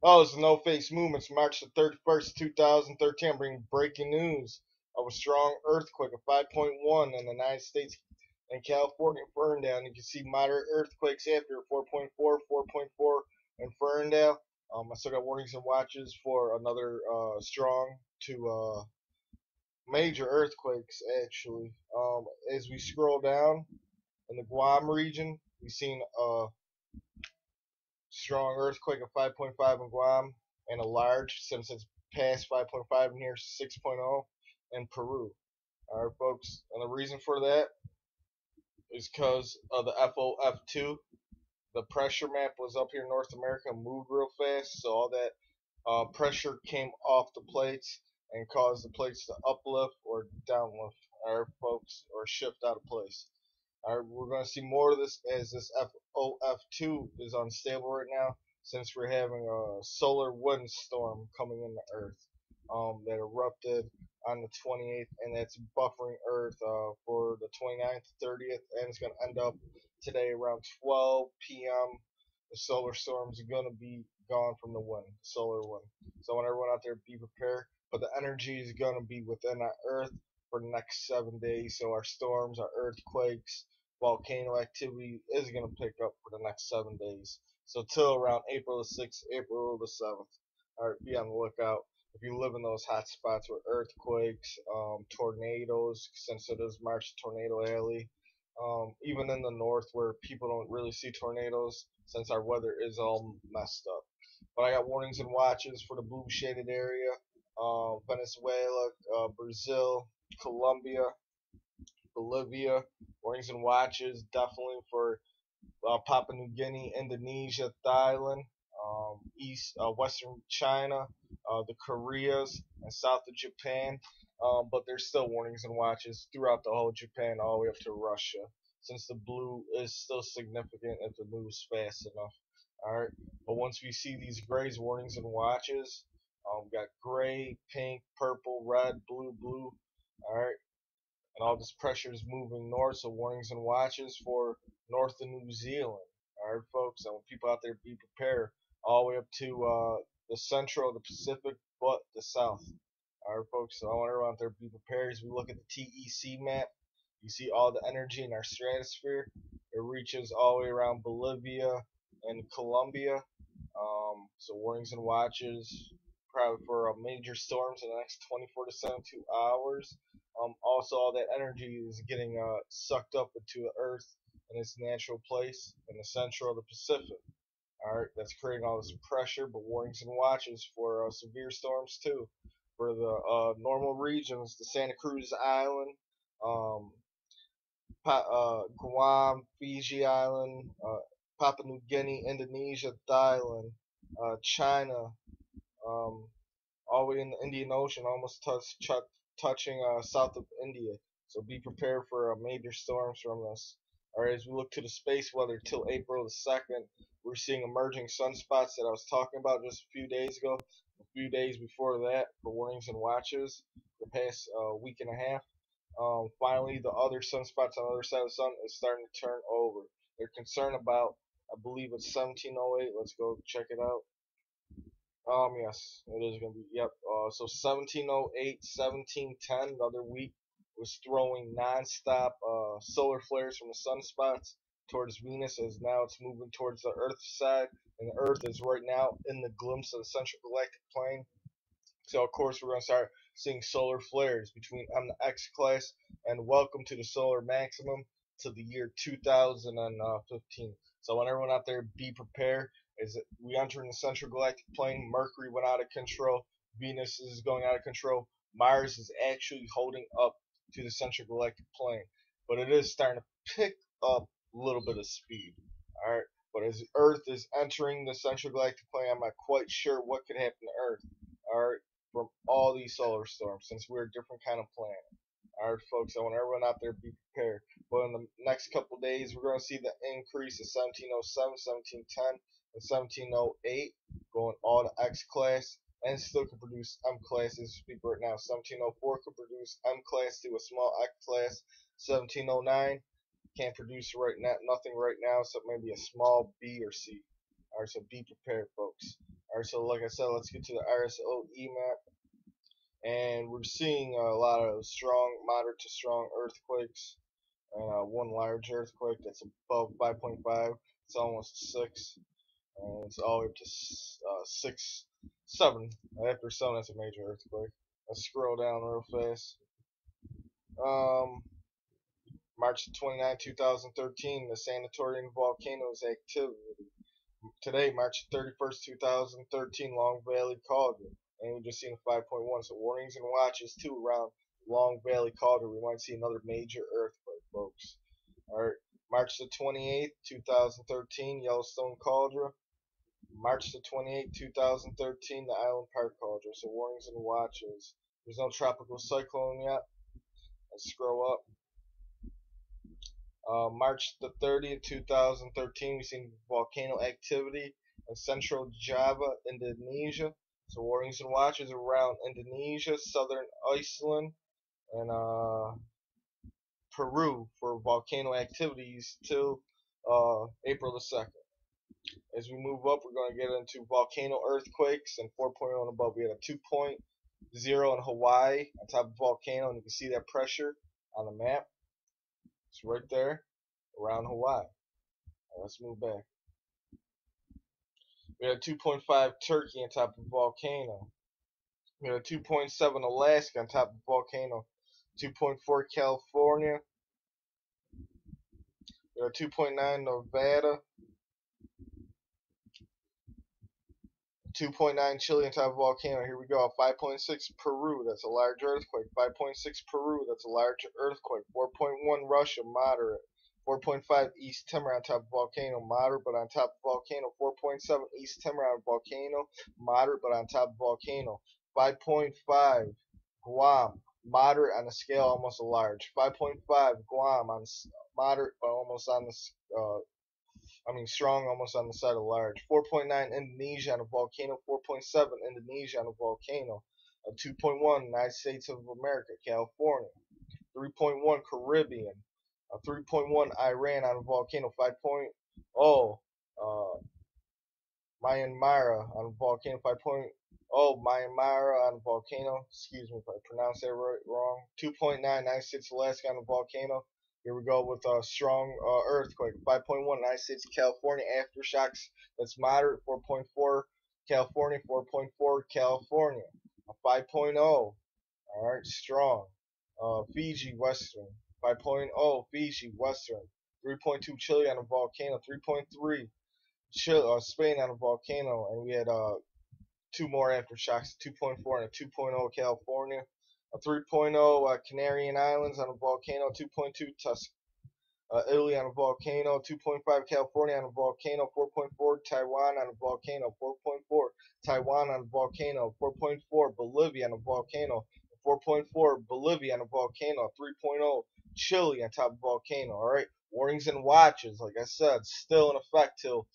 Oh, it's No Face Movements, March the 31st, 2013. Bringing breaking news of a strong earthquake of 5.1 in the United States and California, Ferndale. And you can see moderate earthquakes after 4.4, 4.4 in Ferndale. I still got warnings and watches for another strong to major earthquakes, actually. As we scroll down in the Guam region, we've seen a strong earthquake of 5.5 in Guam and a large, since it's past 5.5 in here, 6.0 in Peru. All right, folks. And the reason for that is because of the FOF2. The pressure map was up here in North America, moved real fast, so all that pressure came off the plates and caused the plates to uplift or downlift, all right, folks, or shift out of place. All right, we're going to see more of this as this FOF2 is unstable right now, since we're having a solar wind storm coming into Earth that erupted on the 28th, and that's buffering Earth for the 29th, 30th, and it's going to end up today around 12 p.m. The solar storm's going to be gone from the wind, solar wind. So I want everyone out there be prepared, but the energy is going to be within our Earth for the next 7 days. So our storms, our earthquakes, volcano activity is going to pick up for the next 7 days. So till around April the 6th, April the 7th. All right, be on the lookout. If you live in those hot spots with earthquakes, tornadoes, since it is March Tornado Alley, even in the north where people don't really see tornadoes, since our weather is all messed up. But I got warnings and watches for the blue shaded area, Venezuela, Brazil, Colombia, Bolivia. Warnings and watches definitely for Papua New Guinea, Indonesia, Thailand, Western China, the Koreas, and south of Japan. But there's still warnings and watches throughout the whole Japan, all the way up to Russia, since the blue is still significant if it moves fast enough. All right, but once we see these grays, warnings and watches, we got gray, pink, purple, red, blue, blue. All right, and all this pressure is moving north, so warnings and watches for north of New Zealand. All right, folks, I want people out there be prepared all the way up to the central of the Pacific, but the south. All right, folks, so I want everyone out there be prepared. As we look at the TEC map, you see all the energy in our stratosphere. It reaches all the way around Bolivia and Colombia. So warnings and watches probably for major storms in the next 24 to 72 hours. Also, all that energy is getting sucked up into the Earth in its natural place in the central of the Pacific. All right, that's creating all this pressure, but warnings and watches for severe storms too. For the normal regions, the Santa Cruz Island, um, Guam, Fiji Island, Papua New Guinea, Indonesia, Thailand, China, um, all the way in the Indian Ocean, almost touching south of India. So be prepared for major storms from this. All right, as we look to the space weather till April the 2nd, we're seeing emerging sunspots that I was talking about just a few days ago, a few days before that for warnings and watches the past week and a half. Finally, the other sunspots on the other side of the sun is starting to turn over. They're concerned about, I believe it's 1708. Let's go check it out. Yes, it is gonna be. Yep. So 1708, 1710, the other week was throwing non-stop solar flares from the sunspots towards Venus, as now it's moving towards the Earth side, and the Earth is right now in the glimpse of the central galactic plane. So of course we're gonna start seeing solar flares between M to X class, and welcome to the solar maximum to the year 2015. So I want everyone out there be prepared. Is that we enter in the central galactic plane. Mercury went out of control. Venus is going out of control. Mars is actually holding up to the central galactic plane, but it is starting to pick up a little bit of speed. All right, but as Earth is entering the central galactic plane, I'm not quite sure what could happen to Earth. All right, from all these solar storms, since we're a different kind of planet. All right, folks, I want everyone out there to be prepared. But in the next couple of days, we're going to see the increase of 1707, 1710, and 1708 going all to X class, and still can produce M class as we speak right now. 1704 could produce M class to a small X class. 1709 can't produce nothing right now, so maybe a small B or C. All right, so be prepared, folks. Alright, so like I said, let's get to the RSOE map. And we're seeing a lot of strong, moderate to strong earthquakes. And one large earthquake that's above 5.5. It's almost 6. And it's all the way up to 6, 7. After 7, that's a major earthquake. Let's scroll down real fast. March 29, 2013, the Sanatorian Volcanoes activity. Today, March 31st, 2013, Long Valley Cauldron. And we just seen a 5.1. So warnings and watches too around Long Valley Cauldron. We might see another major earthquake, folks. Alright, March the 28th, 2013, Yellowstone Cauldron. March the 28th, 2013, the Island Park Cauldron. So warnings and watches. There's no tropical cyclone yet. Let's scroll up. March the 30th, 2013, we've seen volcano activity in central Java, Indonesia. So warnings and watches around Indonesia, southern Iceland, and Peru for volcano activities till April the 2nd. As we move up, we're going to get into volcano earthquakes and 4.0 and above. We had a 2.0 in Hawaii on top of a volcano, and you can see that pressure on the map. It's right there around Hawaii. Let's move back. We had a 2.5 Turkey on top of a volcano. We had a 2.7 Alaska on top of a volcano. 2.4 California. We had a 2.9 Nevada. 2.9 Chile on top of a volcano. Here we go. 5.6 Peru. That's a large earthquake. 5.6 Peru. That's a large earthquake. 4.1 Russia. Moderate. 4.5 East Timor on top of volcano. Moderate but on top of volcano. 4.7 East Timor on volcano. Moderate but on top of volcano. 5.5 Guam. Moderate on the scale, almost a large. 5.5 Guam on moderate but almost on the strong, almost on the side of large. 4.9 Indonesia on a volcano. 4.7 Indonesia on a volcano. 2.1 United States of America, California. 3.1 Caribbean. 3.1 Iran on a volcano. 5.0 Myanmar on a volcano. 5.0 Myanmar on a volcano. Excuse me if I pronounced that wrong. 2.9 United States Alaska on a volcano. Here we go with a strong earthquake. 5.1 United States California aftershocks. That's moderate. 4.4 California. 4.4 California. 5.0. Alright, strong. Fiji Western. 5.0 Fiji Western. 3.2 Chile on a volcano. 3.3 Chile, Spain on a volcano. And we had two more aftershocks. 2.4 and a 2.0 California. A 3.0 Canarian Islands on a volcano. 2.2 Italy on a volcano. 2.5 California on a volcano. 4.4 Taiwan on a volcano. 4.4 Taiwan on a volcano. 4.4 Bolivia on a volcano. 4.4 Bolivia on a volcano. 3.0 Chile on top of a volcano. Alright, warnings and watches, like I said, still in effect till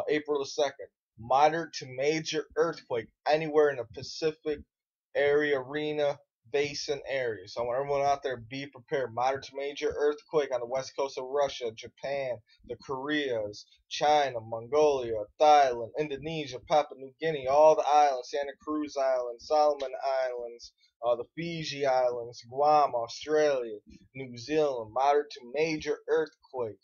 April the 2nd. Moderate to major earthquake anywhere in the Pacific area, arena, basin area. So I want everyone out there, be prepared. Moderate to major earthquake on the west coast of Russia, Japan, the Koreas, China, Mongolia, Thailand, Indonesia, Papua New Guinea, all the islands, Santa Cruz Islands, Solomon Islands, the Fiji Islands, Guam, Australia, New Zealand. Moderate to major earthquake.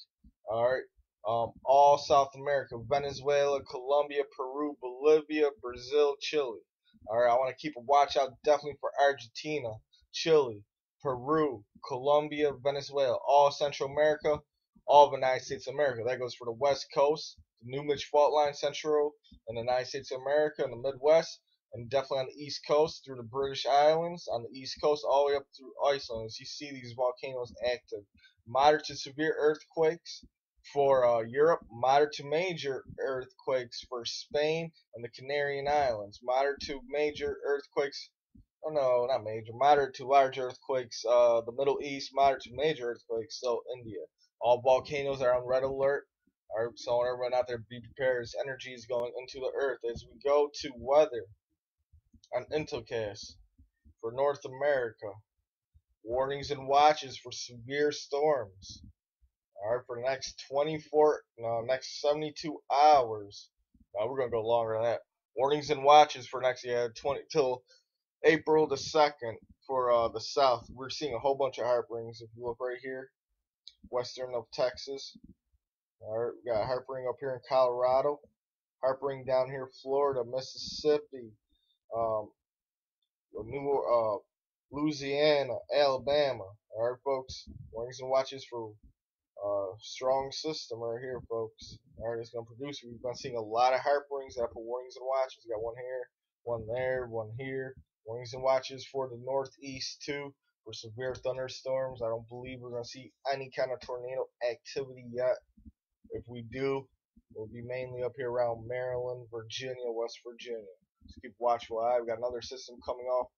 Alright. All South America, Venezuela, Colombia, Peru, Bolivia, Brazil, Chile. Alright, I want to keep a watch out definitely for Argentina, Chile, Peru, Colombia, Venezuela, all Central America, all of the United States of America. That goes for the West Coast, the New Mitch Fault Line, Central, and the United States of America, and the Midwest, and definitely on the East Coast through the British Islands, on the East Coast all the way up through Iceland. As you see these volcanoes active. Moderate to severe earthquakes for Europe, moderate to major earthquakes for Spain and the Canarian Islands. Moderate to major earthquakes, oh no, not major, moderate to large earthquakes, the Middle East. Moderate to major earthquakes, so India. All volcanoes are on red alert. Alright, so everyone out there, be prepared as energy is going into the earth. As we go to weather on Intocast for North America, warnings and watches for severe storms. Alright, for the next 72 hours. Now we're going to go longer than that. Warnings and watches for next year, 20 till April the 2nd for the south. We're seeing a whole bunch of harp rings. If you look right here, western of Texas. Alright, we got a harp ring up here in Colorado, harp ring down here, Florida, Mississippi, um, Louisiana, Alabama. Alright, folks, warnings and watches for strong system right here, folks. Alright, it's gonna produce. We've been seeing a lot of harp rings that put warnings and watches. We got one here, one there, one here. Warnings and watches for the northeast too, for severe thunderstorms. I don't believe we're gonna see any kind of tornado activity yet. If we do, we'll be mainly up here around Maryland, Virginia, West Virginia. Just keep watchful eye. We got another system coming off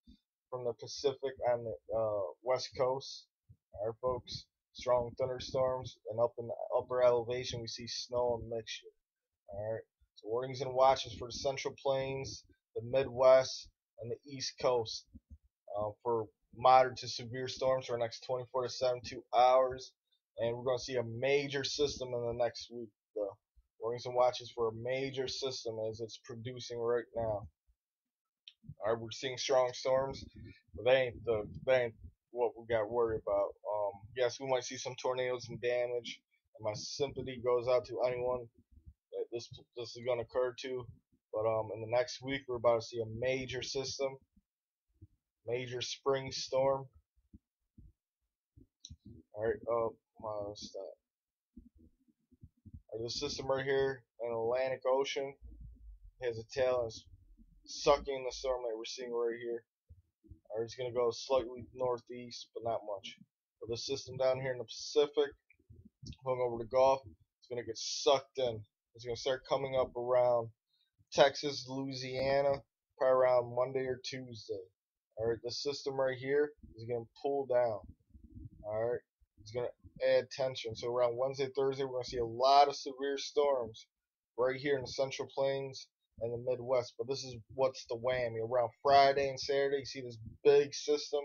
from the Pacific on the west coast. Alright, folks. Strong thunderstorms, and up in the upper elevation we see snow and mixture. Alright, so warnings and watches for the Central Plains, the Midwest, and the East Coast for moderate to severe storms for the next 24 to 72 hours. And we're going to see a major system in the next week. The warnings and watches for a major system as it's producing right now. Alright, we're seeing strong storms, but they ain't what we got worried about. Yes, we might see some tornadoes and damage, and my sympathy goes out to anyone that this is going to occur to. But in the next week, we're about to see a major system, major spring storm. All right, this system right here in the Atlantic Ocean has a tail and is sucking the storm that we're seeing right here. Alright, it's going to go slightly northeast, but not much. But the system down here in the Pacific, going over the Gulf, it's going to get sucked in. It's going to start coming up around Texas, Louisiana, probably around Monday or Tuesday. Alright, the system right here is going to pull down. Alright, it's going to add tension. So around Wednesday, Thursday, we're going to see a lot of severe storms right here in the Central Plains and the Midwest. But this is what's the whammy. Around Friday and Saturday, you see this big system.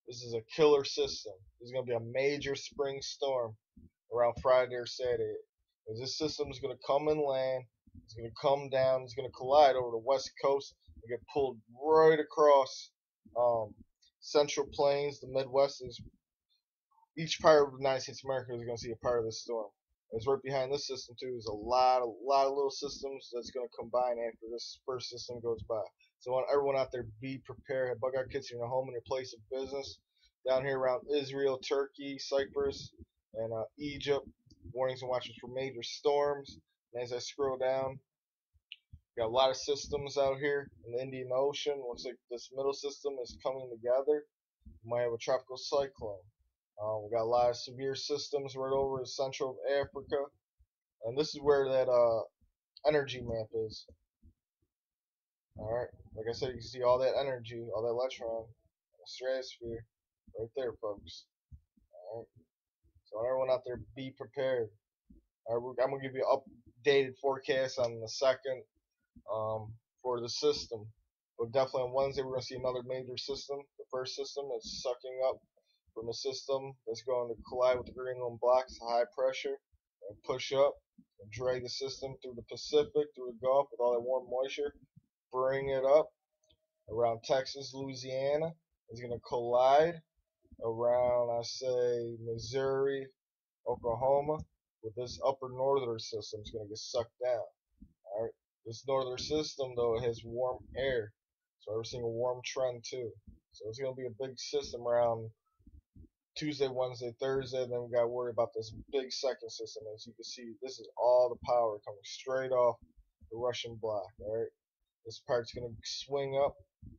This is a killer system. There's going to be a major spring storm around Friday or Saturday. And this system is going to come and land. It's going to come down. It's going to collide over the west coast and get pulled right across Central Plains. The Midwest is each part of the United States of America is going to see a part of this storm. It's right behind this system too. There's a lot of little systems that's going to combine after this first system goes by. So I want everyone out there, be prepared. Have bug out kits in your home and your place of business. Down here around Israel, Turkey, Cyprus, and Egypt. Warnings and watches for major storms. And as I scroll down, got a lot of systems out here in the Indian Ocean. Looks like this middle system is coming together. We might have a tropical cyclone. We got a lot of severe systems right over in Central Africa. And this is where that energy map is. Alright, like I said, you can see all that energy, all that electron in the stratosphere right there, folks. Alright, so everyone out there, be prepared. Alright, I'm going to give you an updated forecast on the second for the system. But definitely on Wednesday, we're going to see another major system. The first system is sucking up from a system that's going to collide with the Greenland blocks, high pressure, and push up and drag the system through the Pacific, through the Gulf with all that warm moisture, bring it up around Texas, Louisiana. It's going to collide around, I say, Missouri, Oklahoma, with this upper northern system. It's going to get sucked down. All right. This northern system, though, has warm air, so we're seeing a warm trend too. So it's going to be a big system around Tuesday, Wednesday, Thursday. Then we got to worry about this big second system. As you can see, this is all the power coming straight off the Russian block. All right, this part's going to swing up,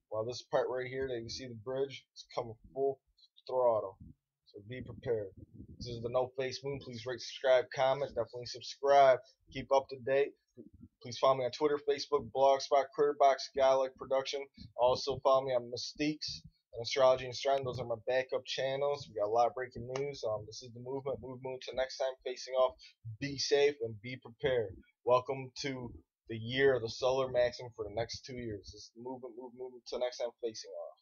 while this part right here that you see the bridge is coming full throttle. So be prepared. This is the No Face Moon. Please rate, subscribe, comment. Definitely subscribe. Keep up to date. Please follow me on Twitter, Facebook, Blogspot, Critterbox, Godlike Production. Also follow me on Mystiques and Astrology and Strand. Those are my backup channels. We got a lot of breaking news. This is the movement. Move Moon to next time. Facing off. Be safe and be prepared. Welcome to the year of the solar maximum for the next 2 years. This is the movement. Move Moon to next time. Facing off.